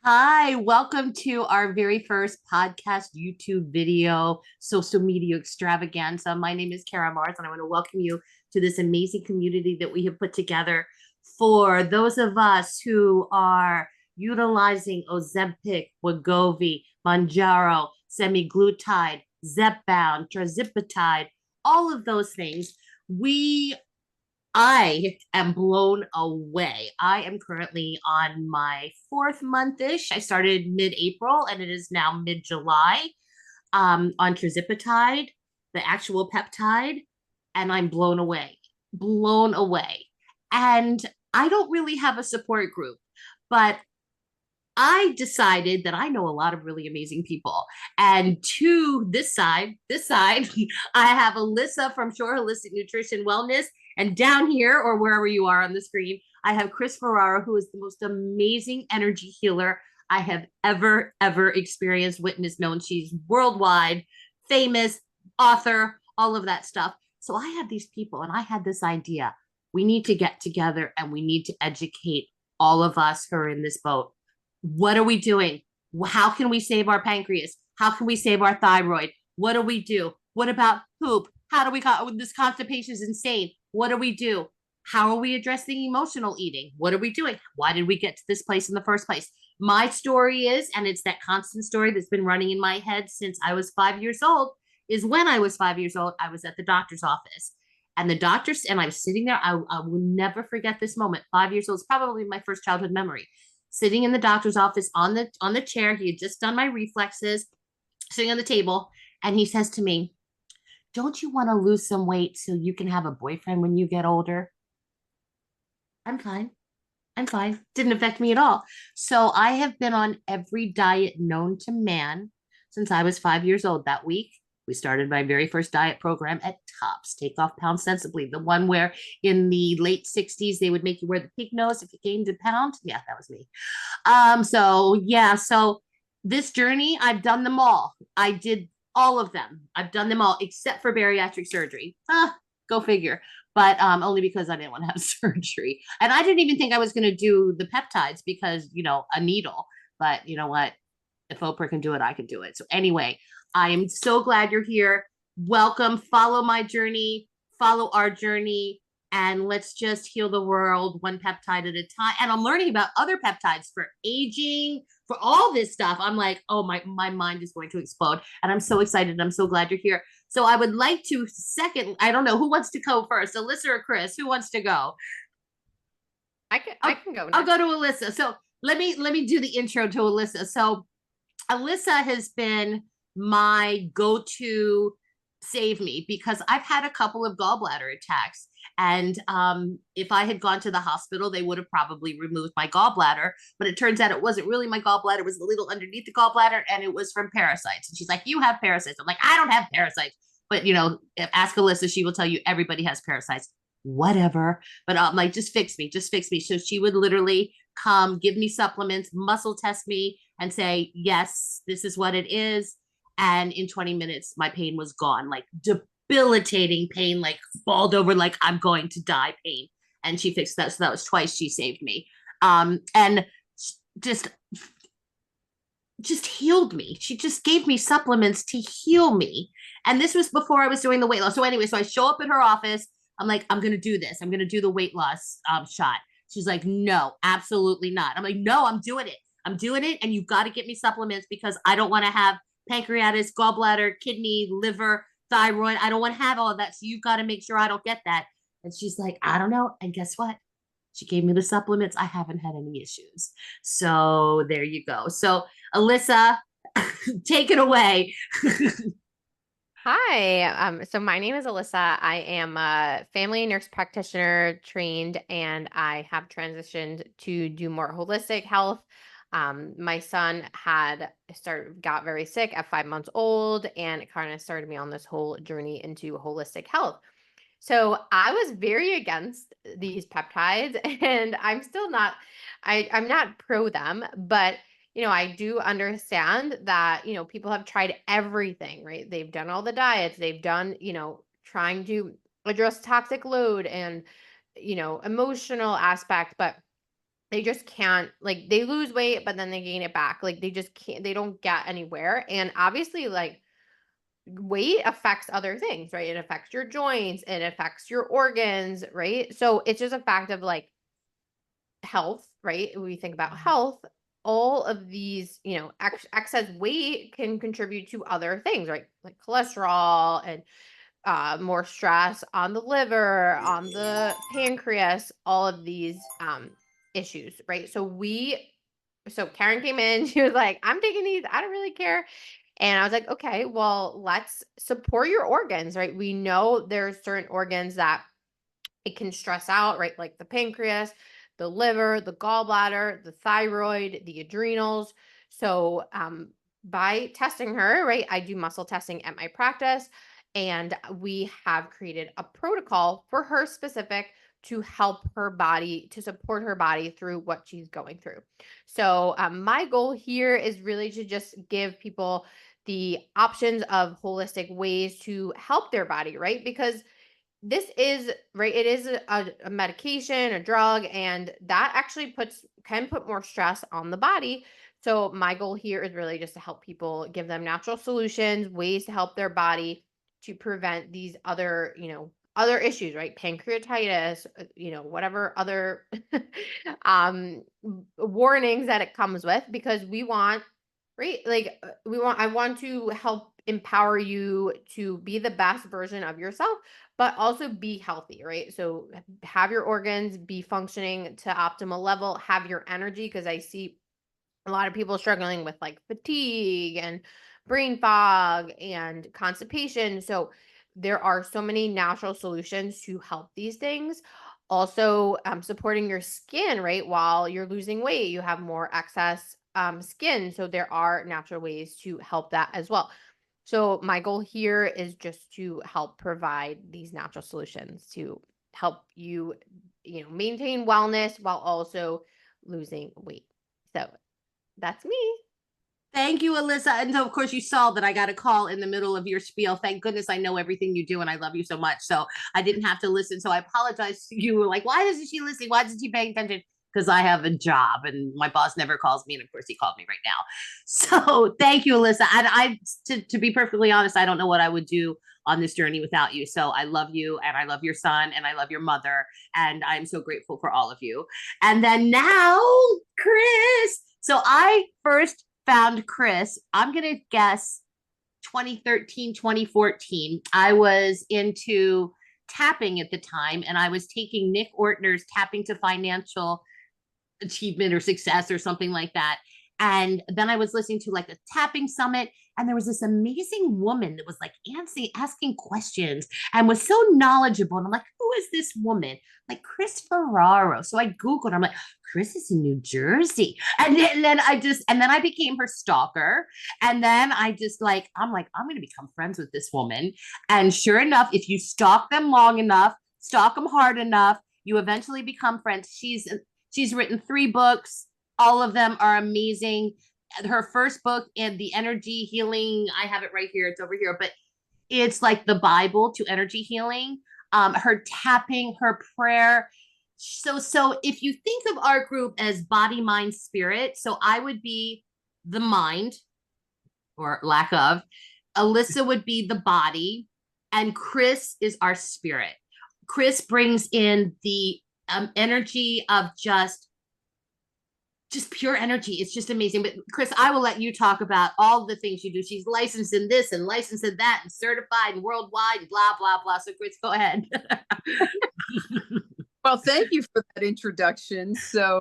Hi, welcome to our very first podcast, YouTube video, social media extravaganza. My name is Kareh Mars, and I want to welcome you to this amazing community that we have put together for those of us who are utilizing Ozempic, Wegovy, Mounjaro, semaglutide, Zepbound, Tirzepatide, all of those things. We I am blown away. I am currently on my fourth month-ish. I started mid-April and it is now mid-July on tirzepatide, the actual peptide, and I'm blown away. Blown away. And I don't really have a support group, but I decided that I know a lot of really amazing people. And to this side, I have Alyssa from Shore Holistic Nutrition Wellness. And down here, or wherever you are on the screen, I have Kris, who is the most amazing energy healer I have ever experienced, witnessed, known. She's worldwide, famous, author, all of that stuff. So I had these people and I had this idea. We need to get together and we need to educate all of us who are in this boat. What are we doing? How can we save our pancreas? How can we save our thyroid? What do we do? What about poop? How do we this constipation is insane? What do we do? How are we addressing emotional eating? What are we doing? Why did we get to this place in the first place? My story is, and it's that constant story that's been running in my head since I was 5 years old, is when I was 5 years old, I was at the doctor's office. And the doctors, and I was sitting there, I will never forget this moment. 5 years old is probably my first childhood memory, sitting in the doctor's office on the chair. He had just done my reflexes, sitting on the table, and he says to me, "Don't you want to lose some weight so you can have a boyfriend when you get older?" I'm fine. I'm fine. Didn't affect me at all. So I have been on every diet known to man since I was 5 years old. That week, we started my very first diet program at Tops, Take Off Pound Sensibly, the one where in the late 60s they would make you wear the pig nose if you gained a pound. Yeah, that was me. So this journey, I've done them all. I did all of them. I've done them all except for bariatric surgery. Go figure. But only because I didn't want to have surgery. And I didn't even think I was going to do the peptides because, a needle. But you know what? If Oprah can do it, I can do it. So anyway, I am so glad you're here. Welcome. Follow my journey. Follow our journey and let's just heal the world one peptide at a time. And I'm learning about other peptides for aging, for all this stuff. I'm like, oh, my mind is going to explode. And I'm so excited. I'm so glad you're here. So I would like to I don't know, who wants to go first, Alyssa or Kris? Who wants to go? I can go I'll next. go to Alyssa. So let me do the intro to Alyssa. So Alyssa has been my go-to save me because I've had a couple of gallbladder attacks. And if I had gone to the hospital, they would have probably removed my gallbladder. But it turns out it wasn't really my gallbladder. It was a little underneath the gallbladder and it was from parasites. And she's like, "You have parasites." I'm like, "I don't have parasites." But, ask Alyssa, she will tell you everybody has parasites. Whatever. But I'm like, just fix me, just fix me. So she would literally come, give me supplements, muscle test me, and say, "Yes, this is what it is." And in 20 minutes, my pain was gone, like debilitating pain, like balled over, like I'm going to die pain. And she fixed that. So that was twice she saved me. And just just healed me. She just gave me supplements to heal me. And this was before I was doing the weight loss. So anyway, so I show up at her office. I'm like, "I'm going to do this. I'm going to do the weight loss shot." She's like, "No, absolutely not." I'm like, "No, I'm doing it. I'm doing it. And you've got to get me supplements because I don't want to have pancreatitis, gallbladder, kidney, liver, thyroid. I don't want to have all of that. So you've got to make sure I don't get that." And she's like, "I don't know." And guess what? She gave me the supplements. I haven't had any issues. So there you go. So Alyssa, take it away. Hi. So my name is Alyssa. I am a family nurse practitioner trained, and I have transitioned to do more holistic health. My son got very sick at 5 months old, and it kind of started me on this whole journey into holistic health. So I was very against these peptides, and I'm still not, I'm not pro them, but I do understand that, people have tried everything, right? They've done all the diets, they've done, trying to address toxic load and, emotional aspect, but they just can't, like, they lose weight, but then they gain it back. Like, they just can't, they don't get anywhere. And obviously, like, weight affects other things, right? It affects your joints, it affects your organs, right? So it's just a fact of like health, right? When we think about health, all of these, excess weight can contribute to other things, right? Like cholesterol and more stress on the liver, on the pancreas, all of these issues, right? So Karen came in, she was like, I'm taking these, I don't really care. And I was like, okay, well, let's support your organs, right? We know there's certain organs that it can stress out, right? Like the pancreas, the liver, the gallbladder, the thyroid, the adrenals. So, by testing her, right, I do muscle testing at my practice, and we have created a protocol for her specific to help her body, to support her body through what she's going through. So, my goal here is really to just give people the options of holistic ways to help their body, right? Because this is right, it is a medication, a drug, and that actually can put more stress on the body. So my goal here is really just to help people, give them natural solutions, ways to help their body to prevent these other, other issues, right? Pancreatitis, whatever other warnings that it comes with, because we want, right, like, I want to help empower you to be the best version of yourself, but also be healthy, right? So have your organs be functioning to optimal level, have your energy, because I see a lot of people struggling with like fatigue and brain fog and constipation. So there are so many natural solutions to help these things. Also, supporting your skin, right? While you're losing weight, you have more excess skin. So there are natural ways to help that as well. So my goal here is just to help provide these natural solutions to help you, maintain wellness while also losing weight. So that's me. Thank you, Alyssa. And so, of course, you saw that I got a call in the middle of your spiel. Thank goodness I know everything you do and I love you so much. So I didn't have to listen. So I apologize to you. Like, why isn't she listening? Why isn't she paying attention? Because I have a job and my boss never calls me. And of course, he called me right now. So thank you, Alyssa. And to be perfectly honest, I don't know what I would do on this journey without you. So I love you and I love your son and I love your mother. And I'm so grateful for all of you. And then now, Kris. So I first found Kris, I'm going to guess 2013, 2014. I was into tapping at the time, and I was taking Nick Ortner's Tapping to Financial Achievement or Success or something like that. And then I was listening to like a tapping summit, and there was this amazing woman that was like asking questions and was so knowledgeable. And I'm like, who is this woman? Like Kris Ferraro. So I Googled, I'm like, Kris is in New Jersey. And then I became her stalker. And then I'm going to become friends with this woman. And sure enough, if you stalk them long enough, stalk them hard enough, you eventually become friends. She's written 3 books. All of them are amazing. Her first book, and the energy healing, I have it right here. It's over here, but it's like the Bible to energy healing. Her tapping, her prayer. So if you think of our group as body, mind, spirit, so I would be the mind or lack of. Alyssa would be the body, and Kris is our spirit. Kris brings in the energy of just pure energy. It's just amazing. But Kris, I will let you talk about all the things you do. She's licensed in this and licensed in that and certified and worldwide and blah, blah, blah. So Kris, go ahead. Well, thank you for that introduction. So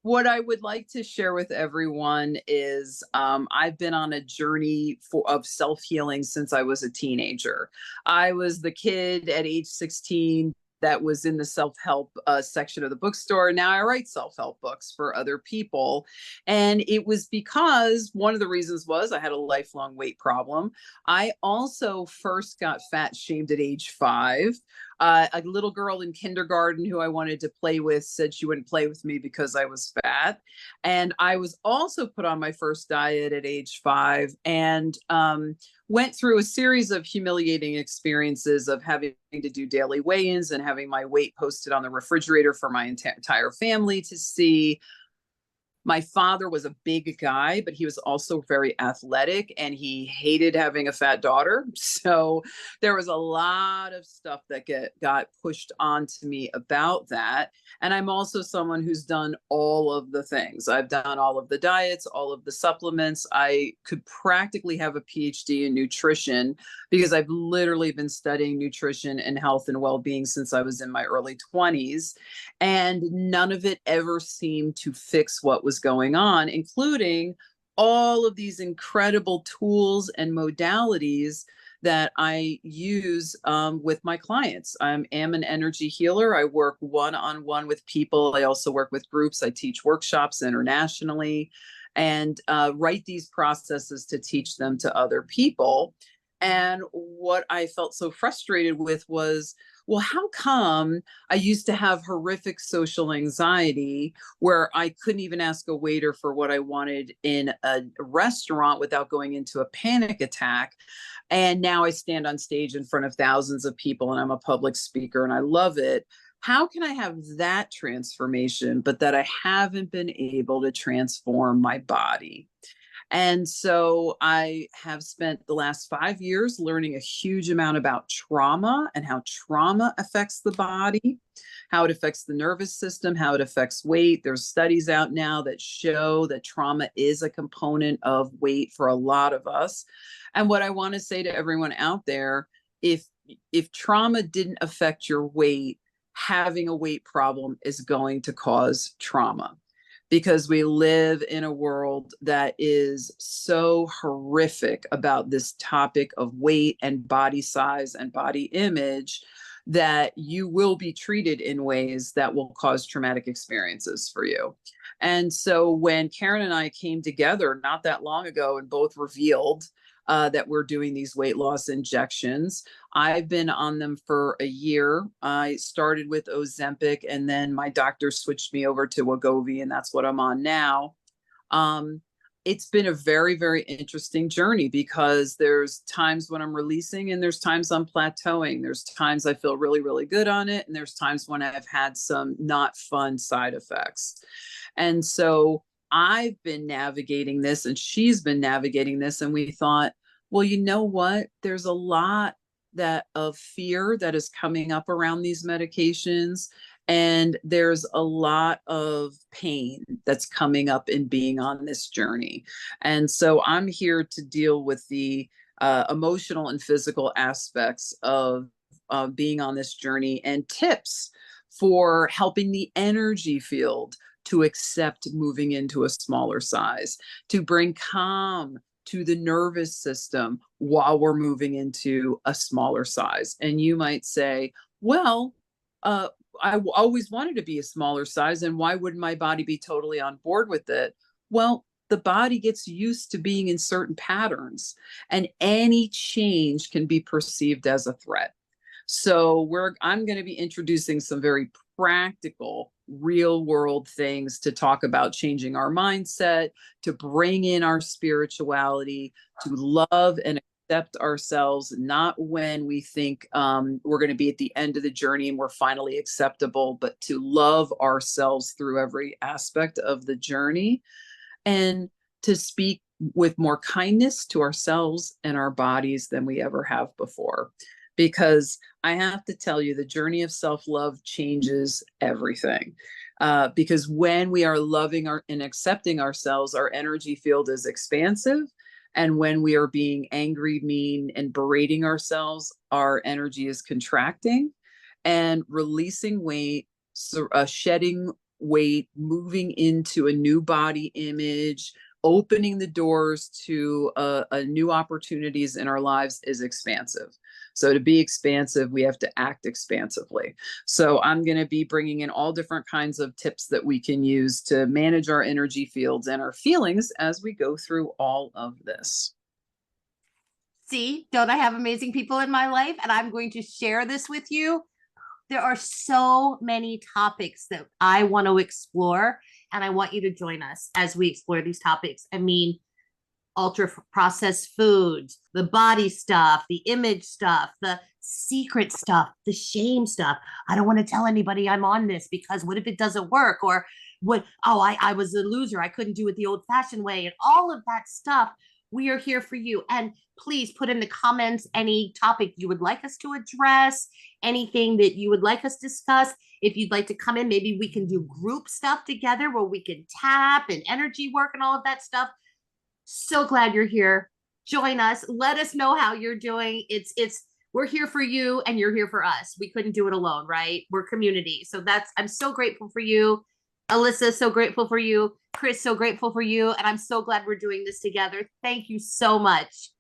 what I would like to share with everyone is I've been on a journey of self-healing since I was a teenager. I was the kid at age 16 that was in the self-help section of the bookstore. Now I write self-help books for other people. And it was because one of the reasons was I had a lifelong weight problem. I also first got fat shamed at age 5. A little girl in kindergarten who I wanted to play with said she wouldn't play with me because I was fat. And I was also put on my first diet at age 5, and went through a series of humiliating experiences of having to do daily weigh-ins and having my weight posted on the refrigerator for my entire family to see. My father was a big guy, but he was also very athletic, and he hated having a fat daughter. So there was a lot of stuff that got pushed onto me about that. And I'm also someone who's done all of the things. I've done all of the diets, all of the supplements. I could practically have a PhD in nutrition because I've literally been studying nutrition and health and well-being since I was in my early 20s. And none of it ever seemed to fix what was going on, including all of these incredible tools and modalities that I use with my clients. I am an energy healer. I work one-on-one with people. I also work with groups. I teach workshops internationally and write these processes to teach them to other people. And what I felt so frustrated with was, well, how come I used to have horrific social anxiety where I couldn't even ask a waiter for what I wanted in a restaurant without going into a panic attack? And now I stand on stage in front of thousands of people and I'm a public speaker and I love it. How can I have that transformation, but that I haven't been able to transform my body? And so I have spent the last 5 years learning a huge amount about trauma and how trauma affects the body, how it affects the nervous system, how it affects weight. There's studies out now that show that trauma is a component of weight for a lot of us. And what I want to say to everyone out there, if trauma didn't affect your weight, having a weight problem is going to cause trauma, because we live in a world that is so horrific about this topic of weight and body size and body image that you will be treated in ways that will cause traumatic experiences for you. And so when Karen and I came together not that long ago and both revealed that we're doing these weight loss injections, I've been on them for a year. I started with Ozempic and then my doctor switched me over to Wegovy, and that's what I'm on now. It's been a very, very interesting journey because there's times when I'm releasing and there's times I'm plateauing. There's times I feel really, really good on it. And there's times when I've had some not fun side effects. And so I've been navigating this and she's been navigating this. And we thought, well, you know what? There's a lot of fear that is coming up around these medications. And there's a lot of pain that's coming up in being on this journey. And so I'm here to deal with the emotional and physical aspects of being on this journey and tips for helping the energy field to accept moving into a smaller size, to bring calm to the nervous system while we're moving into a smaller size. And you might say, well, I always wanted to be a smaller size, and why wouldn't my body be totally on board with it? Well, the body gets used to being in certain patterns, and any change can be perceived as a threat. So I'm going to be introducing some very practical, real world things to talk about changing our mindset, to bring in our spirituality, to love and accept ourselves, not when we think we're going to be at the end of the journey and we're finally acceptable, but to love ourselves through every aspect of the journey, and to speak with more kindness to ourselves and our bodies than we ever have before. Because I have to tell you, the journey of self-love changes everything. Because when we are loving and accepting ourselves, our energy field is expansive. And when we are being angry, mean, and berating ourselves, our energy is contracting. And releasing weight, shedding weight, moving into a new body image, opening the doors to new opportunities in our lives is expansive. So to be expansive, we have to act expansively. So I'm going to be bringing in all different kinds of tips that we can use to manage our energy fields and our feelings as we go through all of this. See, don't I have amazing people in my life? And I'm going to share this with you. There are so many topics that I want to explore, and I want you to join us as we explore these topics. I mean, ultra processed foods, the body stuff, the image stuff, the secret stuff, the shame stuff. I don't want to tell anybody I'm on this because what if it doesn't work? Or what, oh, I was a loser. I couldn't do it the old fashioned way. And all of that stuff. We are here for you. And please put in the comments any topic you would like us to address, anything that you would like us to discuss. If you'd like to come in, maybe we can do group stuff together where we can tap and energy work and all of that stuff. So glad you're here. Join us. Let us know how you're doing. We're here for you and you're here for us. We couldn't do it alone, right? We're community. So I'm so grateful for you. Alyssa, so grateful for you. Kris, so grateful for you. And I'm so glad we're doing this together. Thank you so much.